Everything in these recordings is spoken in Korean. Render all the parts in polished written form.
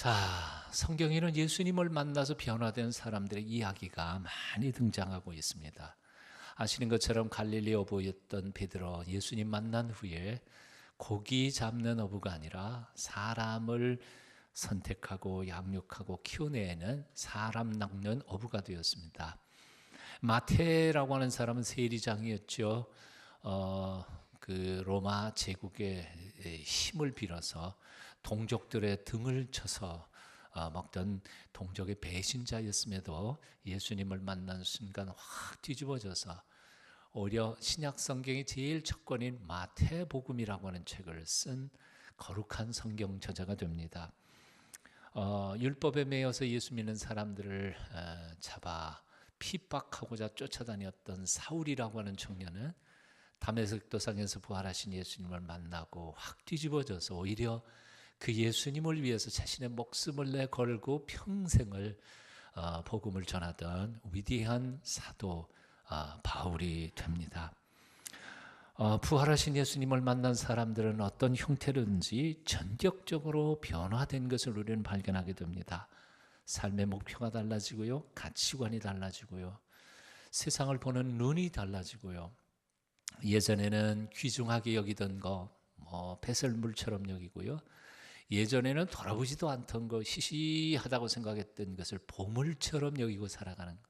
자, 성경에는 예수님을 만나서 변화된 사람들의 이야기가 많이 등장하고 있습니다. 아시는 것처럼 갈릴리 어부였던 베드로, 예수님 만난 후에 고기 잡는 어부가 아니라 사람을 선택하고 양육하고 키워내는 사람 낚는 어부가 되었습니다. 마태라고 하는 사람은 세리장이었죠. 그 로마 제국의 힘을 빌어서 동족들의 등을 쳐서 먹던 동족의 배신자였음에도 예수님을 만난 순간 확 뒤집어져서 오히려 신약 성경의 제일 첫 권인 마태복음이라고 하는 책을 쓴 거룩한 성경 저자가 됩니다. 율법에 매여서 예수 믿는 사람들을 잡아 핍박하고자 쫓아다녔던 사울이라고 하는 청년은 다메섹 도상에서 부활하신 예수님을 만나고 확 뒤집어져서 오히려 그 예수님을 위해서 자신의 목숨을 내걸고 평생을 복음을 전하던 위대한 사도 바울이 됩니다. 부활하신 예수님을 만난 사람들은 어떤 형태든지 전격적으로 변화된 것을 우리는 발견하게 됩니다. 삶의 목표가 달라지고요, 가치관이 달라지고요, 세상을 보는 눈이 달라지고요. 예전에는 귀중하게 여기던 거 배설물처럼 여기고요, 예전에는 돌아보지도 않던 거, 시시하다고 생각했던 것을 보물처럼 여기고 살아가는 것.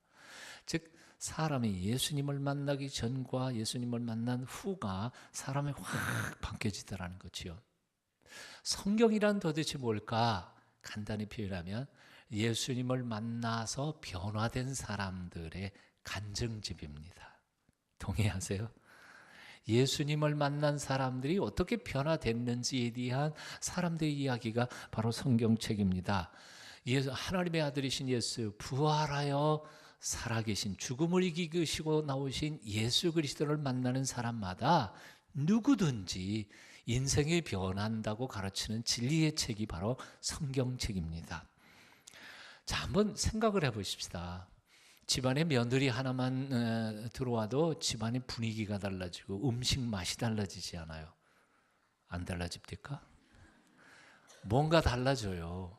즉 사람이 예수님을 만나기 전과 예수님을 만난 후가 사람이 확 바뀌어지더라는 거지요. 성경이란 도대체 뭘까? 간단히 표현하면 예수님을 만나서 변화된 사람들의 간증집입니다. 동의하세요? 예수님을 만난 사람들이 어떻게 변화됐는지에 대한 사람들의 이야기가 바로 성경책입니다. 하나님의 아들이신 예수, 부활하여 살아계신, 죽음을 이기시고 나오신 예수 그리스도를 만나는 사람마다 누구든지 인생이 변한다고 가르치는 진리의 책이 바로 성경책입니다. 자, 한번 생각을 해보십시다. 집안에 며느리 하나만 들어와도 집안의 분위기가 달라지고 음식 맛이 달라지지 않아요? 안 달라집니까? 뭔가 달라져요.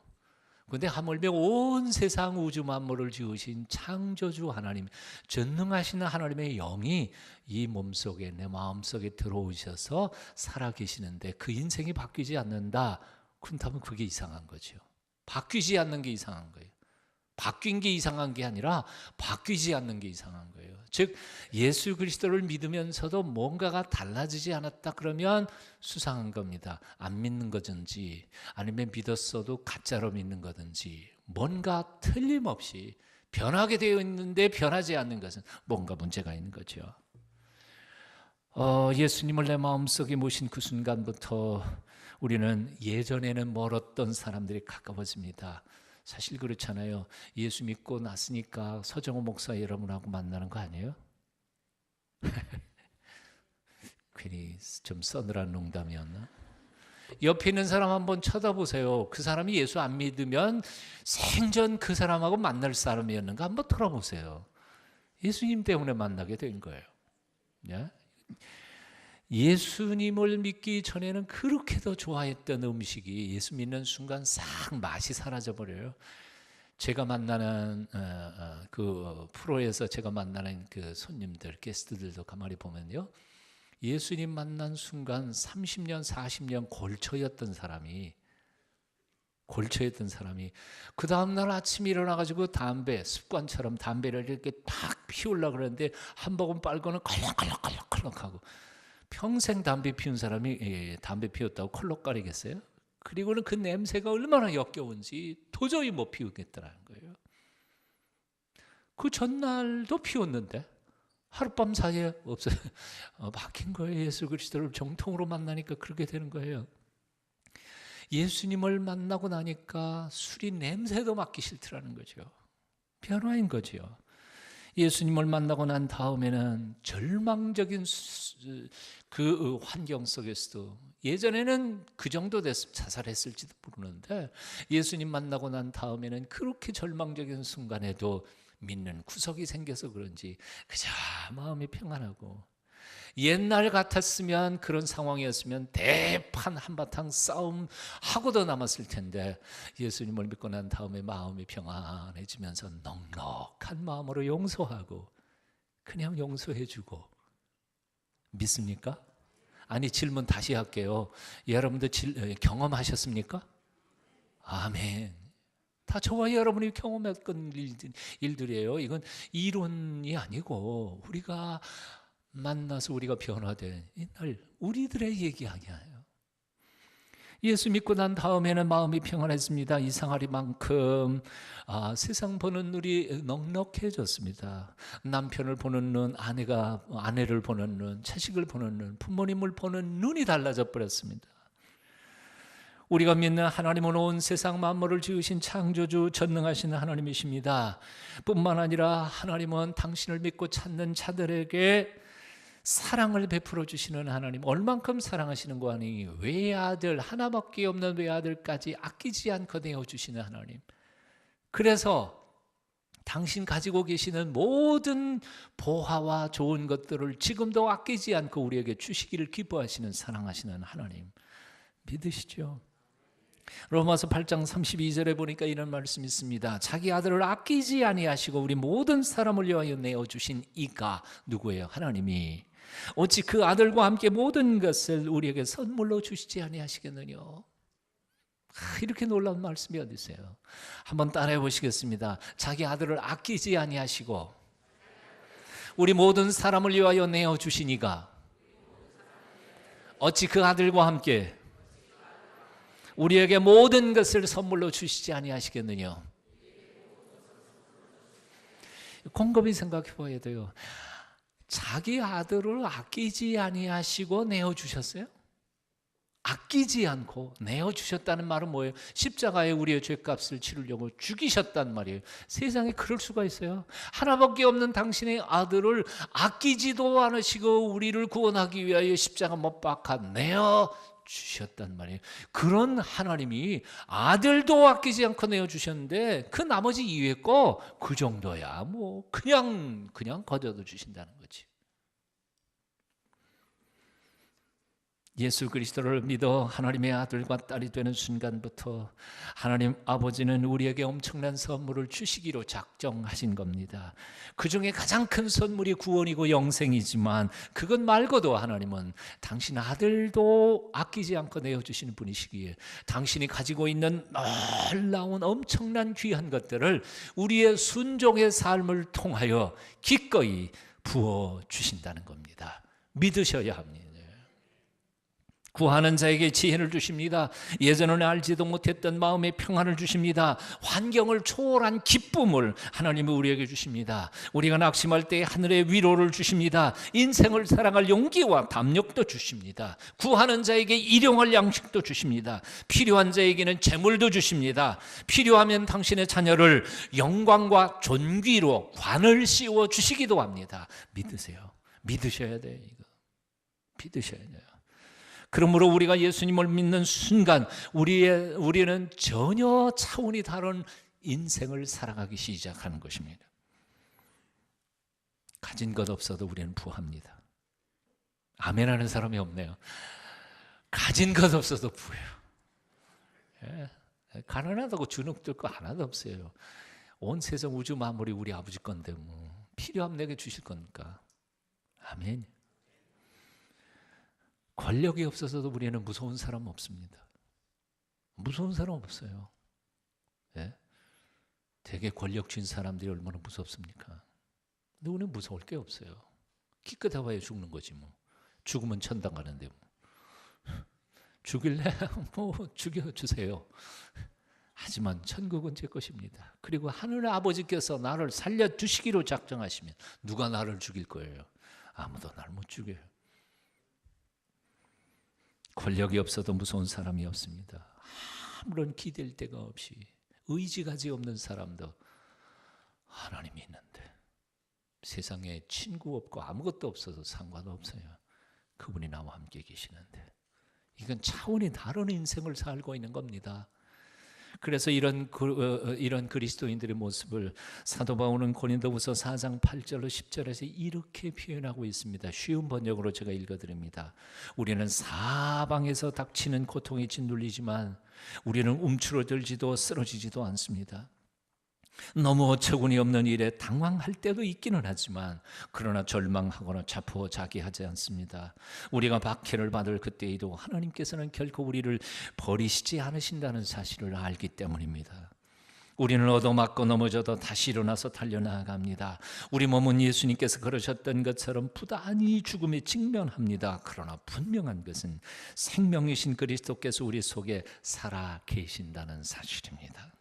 그런데 하물며 온 세상 우주 만물을 지으신 창조주 하나님, 전능하신 하나님의 영이 이 몸속에, 내 마음속에 들어오셔서 살아계시는데 그 인생이 바뀌지 않는다? 그렇다면 그게 이상한 거죠. 바뀌지 않는 게 이상한 거예요. 바뀐 게 이상한 게 아니라 바뀌지 않는 게 이상한 거예요. 즉 예수 그리스도를 믿으면서도 뭔가가 달라지지 않았다 그러면 수상한 겁니다. 안 믿는 거든지 아니면 믿었어도 가짜로 믿는 거든지 뭔가 틀림없이 변하게 되어 있는데 변하지 않는 것은 뭔가 문제가 있는 거죠. 예수님을 내 마음속에 모신 그 순간부터 우리는 예전에는 멀었던 사람들이 가까워집니다. 사실 그렇잖아요. 예수 믿고 났으니까 서정호 목사 여러분하고 만나는 거 아니에요? 괜히 좀 서늘한 농담이었나? 옆에 있는 사람 한번 쳐다보세요. 그 사람이 예수 안 믿으면 생전 그 사람하고 만날 사람이었는가 한번 돌아보세요. 예수님 때문에 만나게 된 거예요. 예수님을 믿기 전에는 그렇게도 좋아했던 음식이 예수 믿는 순간 싹 맛이 사라져 버려요. 제가 만나는 그 프로에서 제가 만나는 그 손님들, 게스트들도 가만히 보면요, 예수님 만난 순간 30년, 40년 골처였던 사람이 그 다음날 아침에 일어나가지고 습관처럼 담배를 이렇게 탁 피우려고 그러는데 한 모금 빨고는 컬럭컬럭하고, 평생 담배 피운 사람이 담배 피웠다고 컬럭거리겠어요? 그리고는 그 냄새가 얼마나 역겨운지 도저히 못 피우겠다는 거예요. 그 전날도 피웠는데 하룻밤 사이에 없어요. 바뀐 거예요. 예수 그리스도를 정통으로 만나니까 그렇게 되는 거예요. 예수님을 만나고 나니까 술이 냄새도 맡기 싫더라는 거죠. 변화인 거죠. 예수님을 만나고 난 다음에는 절망적인 그 환경 속에서도, 예전에는 그 정도 됐으면 자살했을지도 모르는데 예수님 만나고 난 다음에는 그렇게 절망적인 순간에도 믿는 구석이 생겨서 그런지 그저 마음이 평안하고, 옛날 같았으면, 그런 상황이었으면 대판 한바탕 싸움 하고도 남았을 텐데, 예수님을 믿고 난 다음에 마음이 평안해지면서 넉넉한 마음으로 용서하고 그냥 용서해주고. 믿습니까? 아니, 질문 다시 할게요. 여러분도 경험하셨습니까? 아멘. 다 저와 여러분이 경험했던 일들이에요. 이건 이론이 아니고 우리가 만나서 우리가 변화된 이날 우리들의 얘기 아니에요. 예수 믿고 난 다음에는 마음이 평안했습니다. 이상하리만큼 세상 보는 눈이 넉넉해졌습니다. 남편을 보는 눈, 아내를 보는 눈, 자식을 보는 눈, 부모님을 보는 눈이 달라져 버렸습니다. 우리가 믿는 하나님은 온 세상 만물을 지으신 창조주 전능하신 하나님이십니다. 뿐만 아니라 하나님은 당신을 믿고 찾는 자들에게 사랑을 베풀어 주시는 하나님, 얼만큼 사랑하시는 거 아니? 외아들, 하나밖에 없는 외아들까지 아끼지 않고 내어주시는 하나님. 그래서 당신 가지고 계시는 모든 보화와 좋은 것들을 지금도 아끼지 않고 우리에게 주시기를 기뻐하시는 사랑하시는 하나님, 믿으시죠? 로마서 8장 32절에 보니까 이런 말씀이 있습니다. 자기 아들을 아끼지 아니하시고 우리 모든 사람을 위하여 내어주신 이가 누구예요? 하나님이. 어찌 그 아들과 함께 모든 것을 우리에게 선물로 주시지 아니하시겠느냐. 이렇게 놀라운 말씀이 어디 있어요? 한번 따라해 보시겠습니다. 자기 아들을 아끼지 아니하시고 우리 모든 사람을 위하여 내어주신 이가 어찌 그 아들과 함께 우리에게 모든 것을 선물로 주시지 아니하시겠느냐. 곰곰이 생각해 봐야 돼요. 자기 아들을 아끼지 아니하시고 내어주셨어요? 아끼지 않고 내어주셨다는 말은 뭐예요? 십자가에 우리의 죄값을 치르려고 죽이셨단 말이에요. 세상에 그럴 수가 있어요? 하나밖에 없는 당신의 아들을 아끼지도 않으시고 우리를 구원하기 위하여 십자가 못 박아 내어주셨단 말이에요. 그런 하나님이 아들도 아끼지 않고 내어주셨는데 그 나머지 이외 거 그 정도야 뭐 그냥 거둬도 주신다는 거지. 예수 그리스도를 믿어 하나님의 아들과 딸이 되는 순간부터 하나님 아버지는 우리에게 엄청난 선물을 주시기로 작정하신 겁니다. 그 중에 가장 큰 선물이 구원이고 영생이지만 그것 말고도 하나님은 당신 아들도 아끼지 않고 내어주시는 분이시기에 당신이 가지고 있는 놀라운 엄청난 귀한 것들을 우리의 순종의 삶을 통하여 기꺼이 부어주신다는 겁니다. 믿으셔야 합니다. 구하는 자에게 지혜를 주십니다. 예전에는 알지도 못했던 마음의 평안을 주십니다. 환경을 초월한 기쁨을 하나님이 우리에게 주십니다. 우리가 낙심할 때 하늘의 위로를 주십니다. 인생을 살아갈 용기와 담력도 주십니다. 구하는 자에게 일용할 양식도 주십니다. 필요한 자에게는 재물도 주십니다. 필요하면 당신의 자녀를 영광과 존귀로 관을 씌워 주시기도 합니다. 믿으세요. 믿으셔야 돼요. 이거 믿으셔야 돼요. 그러므로 우리가 예수님을 믿는 순간 우리는 전혀 차원이 다른 인생을 살아가기 시작하는 것입니다. 가진 것 없어도 우리는 부합니다. 아멘 하는 사람이 없네요. 가진 것 없어도 부해요. 가난하다고 주눅들 거 하나도 없어요. 온 세상 우주 만물이 우리 아버지 건데 뭐 필요하면 내게 주실 거니까. 아멘. 권력이 없어서도 우리는 무서운 사람 없습니다. 무서운 사람 없어요. 예? 되게 권력 쥔 사람들이 얼마나 무섭습니까? 근데 우리는 무서울 게 없어요. 기껏해봐야 죽는 거지 뭐. 죽으면 천당 가는데 뭐. 죽일래? 뭐 죽여주세요. 하지만 천국은 제 것입니다. 그리고 하늘의 아버지께서 나를 살려주시기로 작정하시면 누가 나를 죽일 거예요? 아무도 나를 못 죽여요. 권력이 없어도 무서운 사람이 없습니다. 아무런 기댈 데가 없이 의지가지 없는 사람도 하나님이 있는데 세상에 친구 없고 아무것도 없어도 상관없어요. 그분이 나와 함께 계시는데 이건 차원이 다른 인생을 살고 있는 겁니다. 그래서 이런 그리스도인들의 모습을 사도 바울은 고린도후서 4장 8절로 10절에서 이렇게 표현하고 있습니다. 쉬운 번역으로 제가 읽어드립니다. 우리는 사방에서 닥치는 고통에 짓눌리지만 우리는 움츠러들지도 쓰러지지도 않습니다. 너무 어처구니 없는 일에 당황할 때도 있기는 하지만 그러나 절망하거나 자포자기하지 않습니다. 우리가 박해를 받을 그때에도 하나님께서는 결코 우리를 버리시지 않으신다는 사실을 알기 때문입니다. 우리는 얻어맞고 넘어져도 다시 일어나서 달려나갑니다. 우리 몸은 예수님께서 그러셨던 것처럼 부단히 죽음에 직면합니다. 그러나 분명한 것은 생명이신 그리스도께서 우리 속에 살아 계신다는 사실입니다.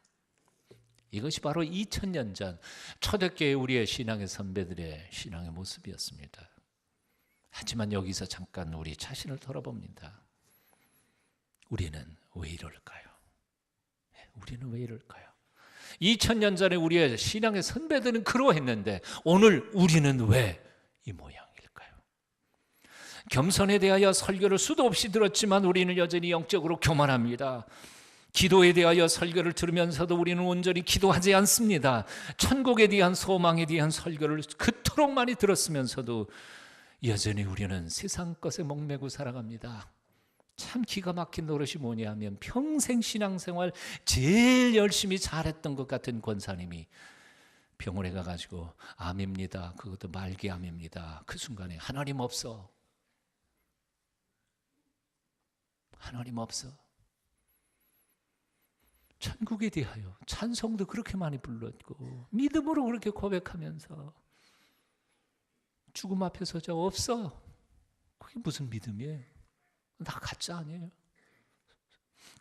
이것이 바로 2000년 전 초대교회 우리의 신앙의 선배들의 신앙의 모습이었습니다. 하지만 여기서 잠깐 우리 자신을 돌아봅니다. 우리는 왜 이럴까요? 우리는 왜 이럴까요? 2000년 전에 우리의 신앙의 선배들은 그러했는데 오늘 우리는 왜 이 모양일까요? 겸손에 대하여 설교를 수도 없이 들었지만 우리는 여전히 영적으로 교만합니다. 기도에 대하여 설교를 들으면서도 우리는 온전히 기도하지 않습니다. 천국에 대한 소망에 대한 설교를 그토록 많이 들었으면서도 여전히 우리는 세상 것에 목매고 살아갑니다. 참 기가 막힌 노릇이 뭐냐면 평생 신앙생활 제일 열심히 잘했던 것 같은 권사님이 병원에 가가지고 암입니다. 그것도 말기암입니다. 그 순간에 하나님 없어. 하나님 없어. 천국에 대하여 찬송도 그렇게 많이 불렀고 믿음으로 그렇게 고백하면서 죽음 앞에 서자 없어. 그게 무슨 믿음이에요? 다 가짜 아니에요?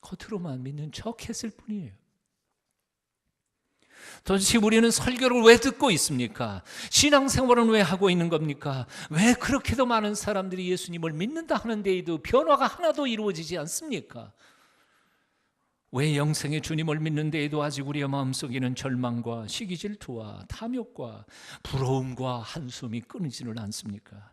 겉으로만 믿는 척 했을 뿐이에요. 도대체 우리는 설교를 왜 듣고 있습니까? 신앙생활은 왜 하고 있는 겁니까? 왜 그렇게도 많은 사람들이 예수님을 믿는다 하는데에도 변화가 하나도 이루어지지 않습니까? 왜 영생의 주님을 믿는데에도 아직 우리의 마음속에는 절망과 시기 질투와 탐욕과 부러움과 한숨이 끊이지는 않습니까?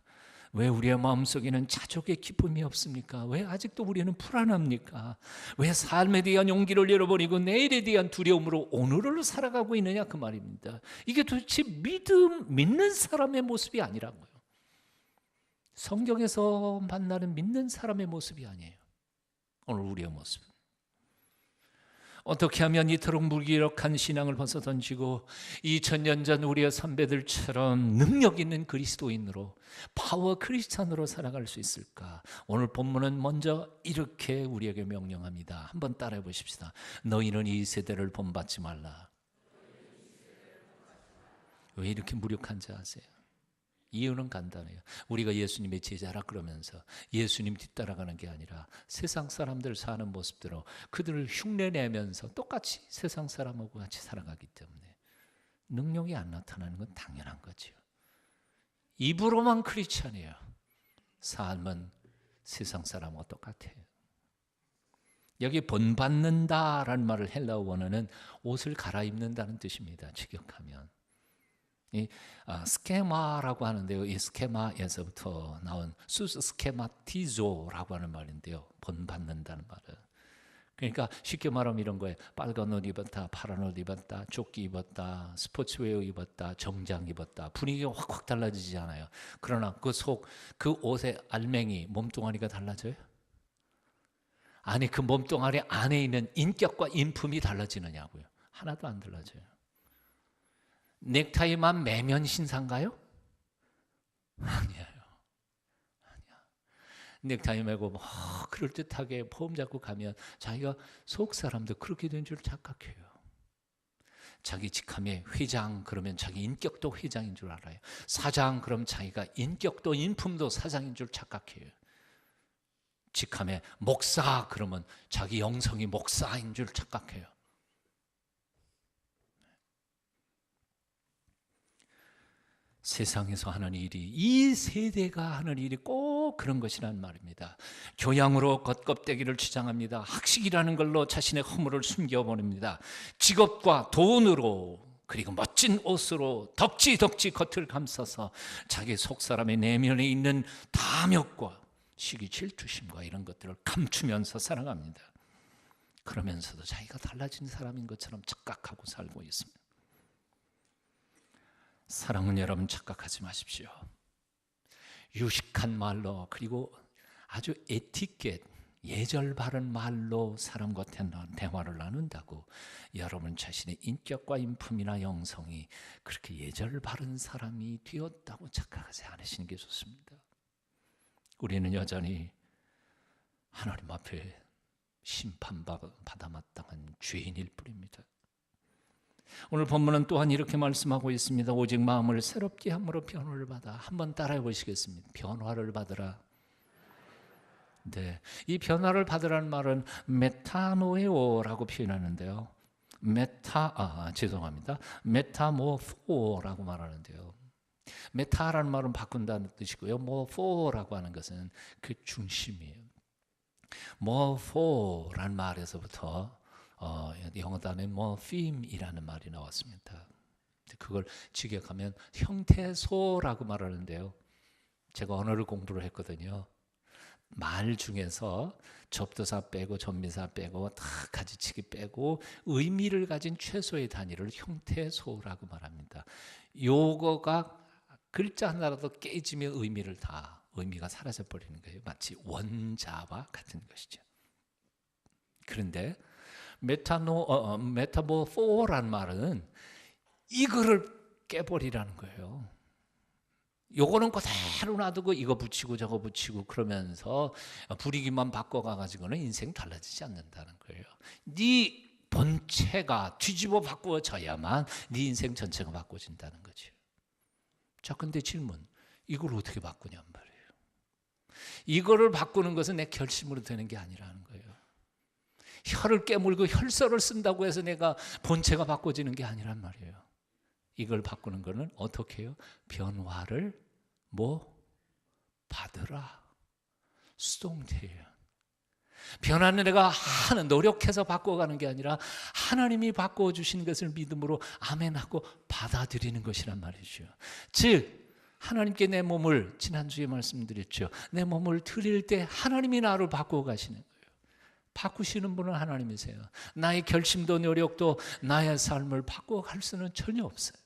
왜 우리의 마음속에는 자족의 기쁨이 없습니까? 왜 아직도 우리는 불안합니까? 왜 삶에 대한 용기를 잃어버리고 내일에 대한 두려움으로 오늘을 살아가고 있느냐 그 말입니다. 이게 도대체 믿는 사람의 모습이 아니라고요. 성경에서 만나는 믿는 사람의 모습이 아니에요. 오늘 우리의 모습. 어떻게 하면 이토록 무기력한 신앙을 벗어던지고 2000년 전 우리의 선배들처럼 능력 있는 그리스도인으로 파워 크리스찬으로 살아갈 수 있을까? 오늘 본문은 먼저 이렇게 우리에게 명령합니다. 한번 따라해 보십시다. 너희는 이 세대를 본받지 말라. 왜 이렇게 무력한지 아세요? 이유는 간단해요. 우리가 예수님의 제자라 그러면서 예수님 뒤따라가는 게 아니라 세상 사람들 사는 모습대로 그들을 흉내내면서 똑같이 세상 사람하고 같이 살아가기 때문에 능력이 안 나타나는 건 당연한 거죠. 입으로만 크리스찬이에요. 삶은 세상 사람하고 똑같아요. 여기 본받는다라는 말을 헬라어 원어는 옷을 갈아입는다는 뜻입니다. 직역하면. 이 스케마라고 하는데요. 이 스케마에서부터 나온 수스 스케마티조라고 하는 말인데요. 본받는다는 말은. 그러니까 쉽게 말하면 이런 거예요. 빨간 옷 입었다, 파란 옷 입었다, 조끼 입었다, 스포츠웨어 입었다, 정장 입었다. 분위기가 확 달라지지 않아요. 그러나 그 옷의 알맹이, 몸뚱아리가 달라져요? 아니 그 몸뚱아리 안에 있는 인격과 인품이 달라지느냐고요. 하나도 안 달라져요. 넥타이만 매면 신사인가요? 아니에요. 아니야. 넥타이 매고 그럴듯하게 폼 잡고 가면 자기가 속 사람도 그렇게 된 줄 착각해요. 자기 직함에 회장 그러면 자기 인격도 회장인 줄 알아요. 사장 그럼 자기가 인격도 인품도 사장인 줄 착각해요. 직함에 목사 그러면 자기 영성이 목사인 줄 착각해요. 세상에서 하는 일이 이 세대가 하는 일이 꼭 그런 것이란 말입니다. 교양으로 겉껍데기를 주장합니다. 학식이라는 걸로 자신의 허물을 숨겨버립니다. 직업과 돈으로 그리고 멋진 옷으로 덕지 겉을 감싸서 자기 속사람의 내면에 있는 탐욕과 시기 질투심과 이런 것들을 감추면서 살아갑니다. 그러면서도 자기가 달라진 사람인 것처럼 착각하고 살고 있습니다. 사랑하는 여러분, 착각하지 마십시오. 유식한 말로, 그리고 아주 에티켓, 예절 바른 말로 사람과 대화를 나눈다고 여러분 자신의 인격과 인품이나 영성이 그렇게 예절 바른 사람이 되었다고 착각하지 않으시는 게 좋습니다. 우리는 여전히 하나님 앞에 심판받아 마땅한 죄인일 뿐입니다. 오늘 본문은 또한 이렇게 말씀하고 있습니다. 오직 마음을 새롭게 함으로 변화를 받아. 한번 따라해 보시겠습니다. 변화를 받으라. 네, 이 변화를 받으라는 말은 메타노에오라고 표현하는데요. 메타모포라고 말하는데요. 메타라는 말은 바꾼다는 뜻이고요. 모포라고 하는 것은 그 중심이에요. 모포라는 말에서부터 영어 단어에 morpheme이라는 말이 나왔습니다. 그걸 직역하면 형태소라고 말하는데요. 제가 언어를 공부를 했거든요. 말 중에서 접두사 빼고 전미사 빼고 다 가지치기 빼고 의미를 가진 최소의 단위를 형태소라고 말합니다. 요거가 글자 하나라도 깨지면 의미가 사라져 버리는 거예요. 마치 원자와 같은 것이죠. 그런데 메타모포라는 말은 이거를 깨버리라는 거예요. 요거는 그대로 놔두고 이거 붙이고 저거 붙이고 그러면서 분위기만 바꿔가지고는 인생 달라지지 않는다는 거예요. 네 본체가 뒤집어 바꾸어져야만 네 인생 전체가 바꿔진다는 거죠. 자, 근데 질문, 이걸 어떻게 바꾸냔 말이에요. 이거를 바꾸는 것은 내 결심으로 되는 게 아니라는 거예요. 혀를 깨물고 혈서를 쓴다고 해서 내가 본체가 바꿔지는 게 아니란 말이에요. 이걸 바꾸는 거는 어떻게 해요? 변화를 받으라. 수동태예요. 변화는 내가 노력해서 바꿔가는 게 아니라 하나님이 바꿔주신 것을 믿음으로 아멘하고 받아들이는 것이란 말이죠. 즉 하나님께 내 몸을, 지난주에 말씀드렸죠, 내 몸을 드릴 때 하나님이 나를 바꿔 가시는 거예요. 바꾸시는 분은 하나님이세요. 나의 결심도 노력도 나의 삶을 바꿔갈 수는 전혀 없어요.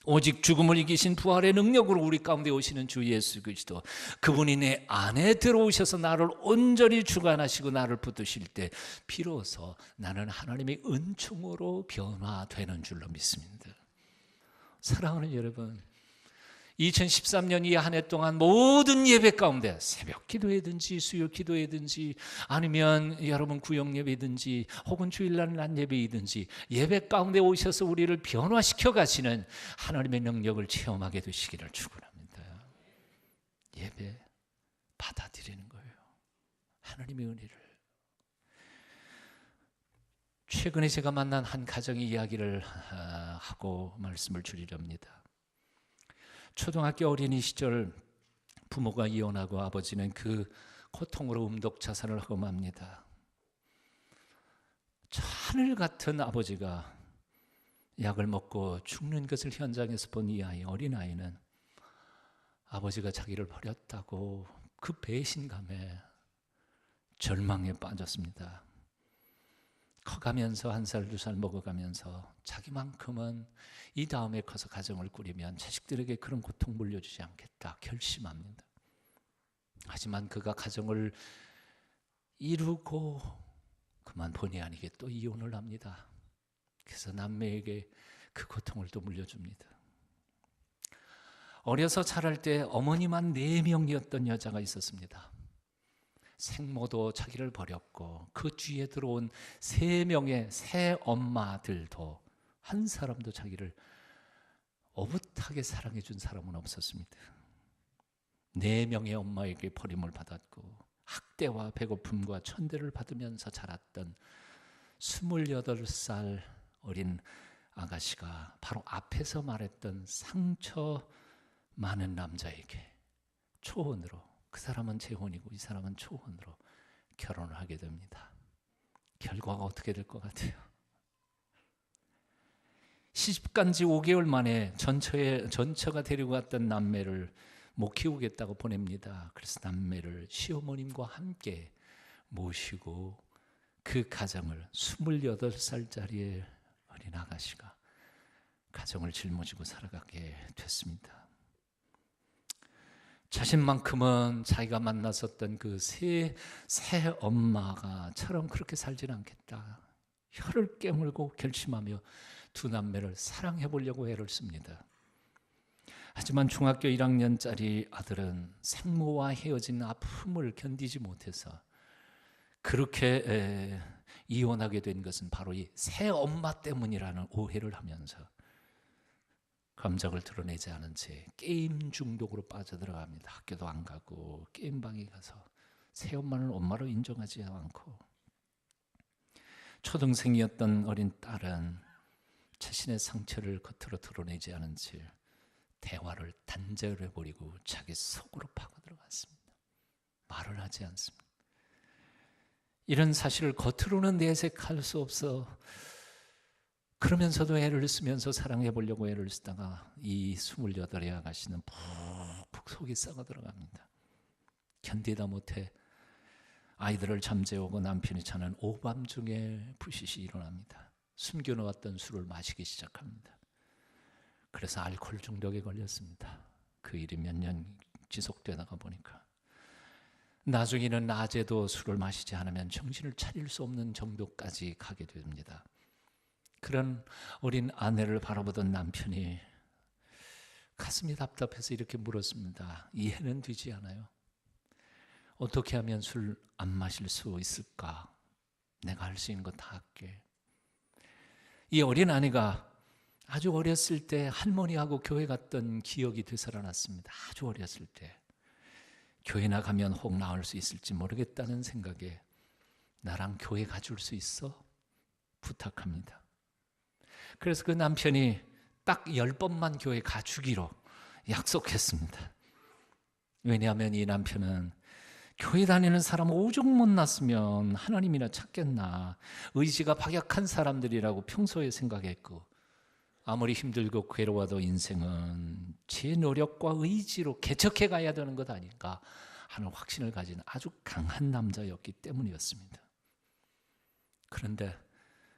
오직 죽음을 이기신 부활의 능력으로 우리 가운데 오시는 주 예수 그리스도, 그분이 내 안에 들어오셔서 나를 온전히 주관하시고 나를 붙드실 때 비로소 나는 하나님의 은총으로 변화되는 줄로 믿습니다. 사랑하는 여러분, 2013년 이 한 해 동안 모든 예배 가운데 새벽 기도회든지 수요 기도회든지 아니면 여러분 구역 예배든지 혹은 주일날 낮 예배이든지 예배 가운데 오셔서 우리를 변화시켜 가시는 하나님의 능력을 체험하게 되시기를 축원합니다. 예배 받아들이는 거예요. 하나님의 은혜를. 최근에 제가 만난 한 가정의 이야기를 하고 말씀을 드리렵니다. 초등학교 어린이 시절 부모가 이혼하고 아버지는 그 고통으로 음독자살을 하고 맙니다. 하늘 같은 아버지가 약을 먹고 죽는 것을 현장에서 본 이 아이, 어린아이는 아버지가 자기를 버렸다고 그 배신감에 절망에 빠졌습니다. 커가면서 1살, 2살 먹어가면서 자기만큼은 이 다음에 커서 가정을 꾸리면 자식들에게 그런 고통 물려주지 않겠다 결심합니다. 하지만 그가 가정을 이루고 그만 본의 아니게 또 이혼을 합니다. 그래서 남매에게 그 고통을 또 물려줍니다. 어려서 자랄 때 어머니만 4명이었던 여자가 있었습니다. 생모도 자기를 버렸고 그 뒤에 들어온 3명의 새 엄마들도 한 사람도 자기를 오붓하게 사랑해 준 사람은 없었습니다. 4명의 엄마에게 버림을 받았고 학대와 배고픔과 천대를 받으면서 자랐던 28살 어린 아가씨가 바로 앞에서 말했던 상처 많은 남자에게 초혼으로, 그 사람은 재혼이고 이 사람은 초혼으로 결혼을 하게 됩니다. 결과가 어떻게 될 것 같아요? 시집간 지 5개월 만에 전처가 데리고 갔던 남매를 못 키우겠다고 보냅니다. 그래서 남매를 시어머님과 함께 모시고 그 가정을 28살짜리의 어린 아가씨가 가정을 짊어지고 살아가게 됐습니다. 자신만큼은 자기가 만났었던 그 새 엄마가처럼 그렇게 살지는 않겠다. 혀를 깨물고 결심하며 두 남매를 사랑해 보려고 애를 씁니다. 하지만 중학교 1학년짜리 아들은 생모와 헤어진 아픔을 견디지 못해서 그렇게 이혼하게 된 것은 바로 이 새 엄마 때문이라는 오해를 하면서 감정을 드러내지 않은 채 게임 중독으로 빠져들어갑니다. 학교도 안 가고 게임방에 가서 새 엄마는 엄마로 인정하지 않고, 초등생이었던 어린 딸은 자신의 상처를 겉으로 드러내지 않은 채 대화를 단절해버리고 자기 속으로 파고들어갔습니다. 말을 하지 않습니다. 이런 사실을 겉으로는 내색할 수 없어 그러면서도 애를 쓰면서 사랑해 보려고 애를 쓰다가 이 28의 아가씨는 푹푹 속이 썩어 들어갑니다. 견디다 못해 아이들을 잠재우고 남편이 자는 오밤중에 부시시 일어납니다. 숨겨놓았던 술을 마시기 시작합니다. 그래서 알코올 중독에 걸렸습니다. 그 일이 몇 년 지속되다가 보니까 나중에는 낮에도 술을 마시지 않으면 정신을 차릴 수 없는 정도까지 가게 됩니다. 그런 어린 아내를 바라보던 남편이 가슴이 답답해서 이렇게 물었습니다. 이해는 되지 않아요? 어떻게 하면 술 안 마실 수 있을까? 내가 할 수 있는 거 다 할게. 이 어린 아내가 아주 어렸을 때 할머니하고 교회 갔던 기억이 되살아났습니다. 아주 어렸을 때 교회 나가면 혹 나을 수 있을지 모르겠다는 생각에 나랑 교회 가줄 수 있어? 부탁합니다. 그래서 그 남편이 딱 10번만 교회 가주기로 약속했습니다. 왜냐하면 이 남편은 교회 다니는 사람 오죽 못났으면 하나님이나 찾겠나, 의지가 박약한 사람들이라고 평소에 생각했고, 아무리 힘들고 괴로워도 인생은 제 노력과 의지로 개척해 가야 되는 것 아닌가 하는 확신을 가진 아주 강한 남자였기 때문이었습니다. 그런데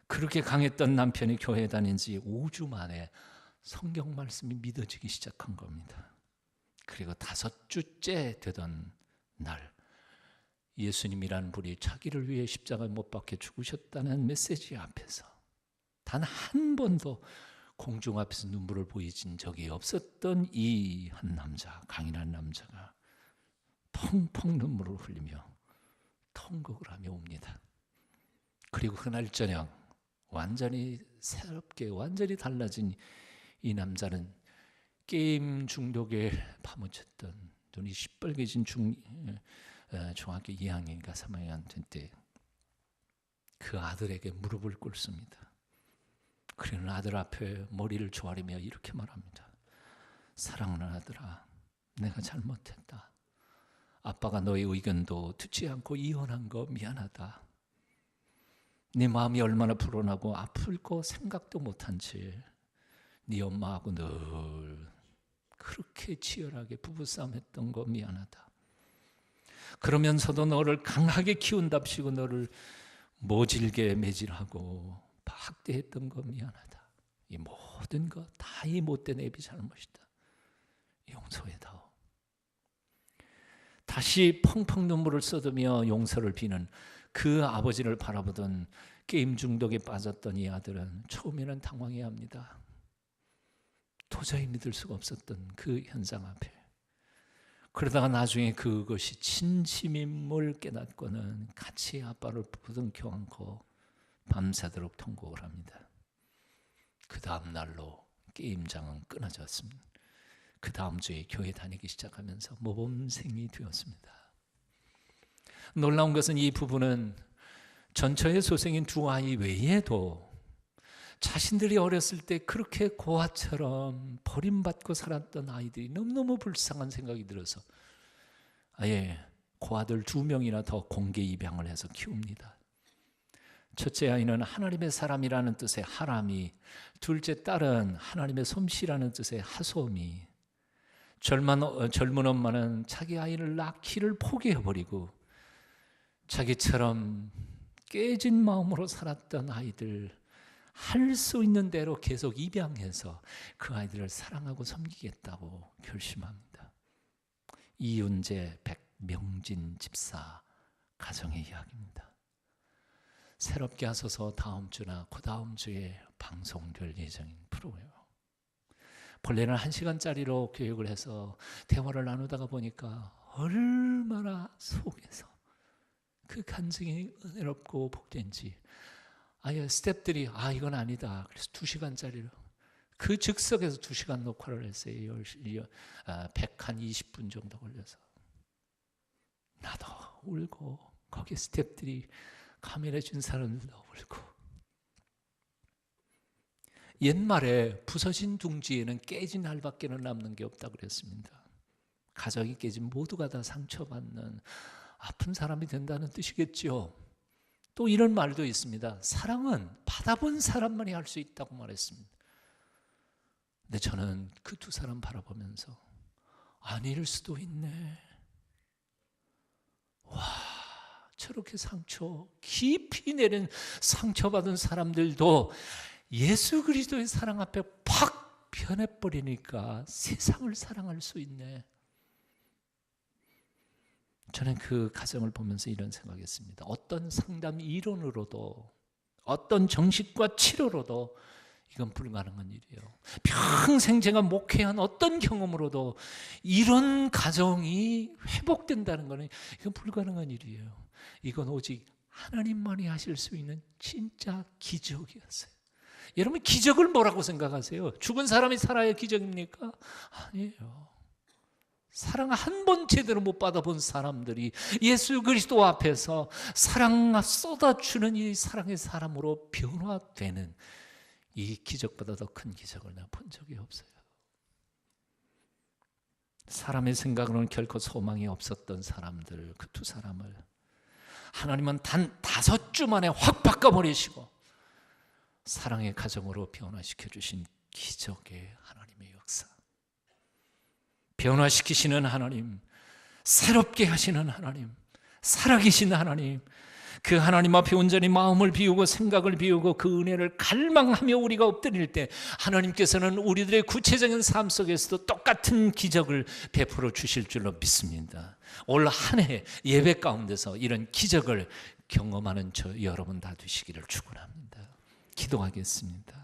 그렇게 강했던 남편이 교회 다닌 지 5주 만에 성경 말씀이 믿어지기 시작한 겁니다. 그리고 5주째 되던 날, 예수님이라는 분이 자기를 위해 십자가에 못 박혀 죽으셨다는 메시지 앞에서 단 한 번도 공중 앞에서 눈물을 보이진 적이 없었던 이 한 남자, 강인한 남자가 펑펑 눈물을 흘리며 통곡을 하며 옵니다. 그리고 그날 저녁 완전히 새롭게, 완전히 달라진 이 남자는 게임 중독에 파묻혔던, 눈이 시뻘개진 중학교 2학년인가 3학년 된 때 그 아들에게 무릎을 꿇습니다. 그리고 아들 앞에 머리를 조아리며 이렇게 말합니다. 사랑하는 아들아, 내가 잘못했다. 아빠가 너의 의견도 듣지 않고 이혼한 거 미안하다. 네 마음이 얼마나 불안하고 아플 거 생각도 못한 채 네 엄마하고 늘 그렇게 치열하게 부부싸움 했던 거 미안하다. 그러면서도 너를 강하게 키운답시고 너를 모질게 매질하고 학대했던 거 미안하다. 이 모든 거 다 이 못된 애비 잘못이다. 용서해다오. 다시 펑펑 눈물을 쏟으며 용서를 비는 그 아버지를 바라보던 게임 중독에 빠졌던 이 아들은 처음에는 당황해합니다. 도저히 믿을 수가 없었던 그 현상 앞에. 그러다가 나중에 그것이 진심임을 깨닫고는 같이 아빠를 부둥켜 안고 밤새도록 통곡을 합니다. 그 다음 날로 게임장은 끊어졌습니다. 그 다음 주에 교회 다니기 시작하면서 모범생이 되었습니다. 놀라운 것은 이 부부는 전처의 소생인 두 아이 외에도 자신들이 어렸을 때 그렇게 고아처럼 버림받고 살았던 아이들이 너무너무 불쌍한 생각이 들어서 아예 고아들 2명이나 더 공개 입양을 해서 키웁니다. 첫째 아이는 하나님의 사람이라는 뜻의 하람이, 둘째 딸은 하나님의 솜씨라는 뜻의 하솜이. 젊은 엄마는 자기 아이를 낳기를 포기해버리고 자기처럼 깨진 마음으로 살았던 아이들 할 수 있는 대로 계속 입양해서 그 아이들을 사랑하고 섬기겠다고 결심합니다. 이윤재, 백명진 집사 가정의 이야기입니다. 새롭게 하소서 다음 주나 그 다음 주에 방송될 예정인 프로예요. 본래는 1시간짜리로 교육을 해서 대화를 나누다가 보니까 얼마나 속에서 그 간증이 은혜롭고 복된지 아예 스태프들이 이건 아니다. 그래서 2시간짜리로 그 즉석에서 2시간 녹화를 했어요. 120분 정도 걸려서. 나도 울고 거기 스태프들이 카메라 준 사람들도 울고. 옛말에 부서진 둥지에는 깨진 알밖에는 남는 게 없다고 그랬습니다. 가정이 깨진 모두가 다 상처받는 아픈 사람이 된다는 뜻이겠죠. 또 이런 말도 있습니다. 사랑은 받아본 사람만이 할 수 있다고 말했습니다. 근데 저는 그 두 사람 바라보면서 아닐 수도 있네. 와, 저렇게 상처 깊이 내린 상처받은 사람들도 예수 그리스도의 사랑 앞에 팍 변해버리니까 세상을 사랑할 수 있네. 저는 그 가정을 보면서 이런 생각했습니다. 어떤 상담 이론으로도 어떤 정식과 치료로도 이건 불가능한 일이에요. 평생 제가 목회한 어떤 경험으로도 이런 가정이 회복된다는 것은 이건 불가능한 일이에요. 이건 오직 하나님만이 하실 수 있는 진짜 기적이었어요. 여러분 기적을 뭐라고 생각하세요? 죽은 사람이 살아야 기적입니까? 아니에요. 사랑 한 번 제대로 못 받아본 사람들이 예수 그리스도 앞에서 사랑 쏟아주는 이 사랑의 사람으로 변화되는 이 기적보다 더 큰 기적을 내가 본 적이 없어요. 사람의 생각으로는 결코 소망이 없었던 사람들, 그 두 사람을 하나님은 단 5주 만에 확 바꿔버리시고 사랑의 가정으로 변화시켜 주신 기적의 하나님의 역사. 변화시키시는 하나님, 새롭게 하시는 하나님, 살아계신 하나님, 그 하나님 앞에 온전히 마음을 비우고 생각을 비우고 그 은혜를 갈망하며 우리가 엎드릴 때 하나님께서는 우리들의 구체적인 삶 속에서도 똑같은 기적을 베풀어 주실 줄로 믿습니다. 올 한 해 예배 가운데서 이런 기적을 경험하는 저 여러분 다 되시기를 축원합니다. 기도하겠습니다.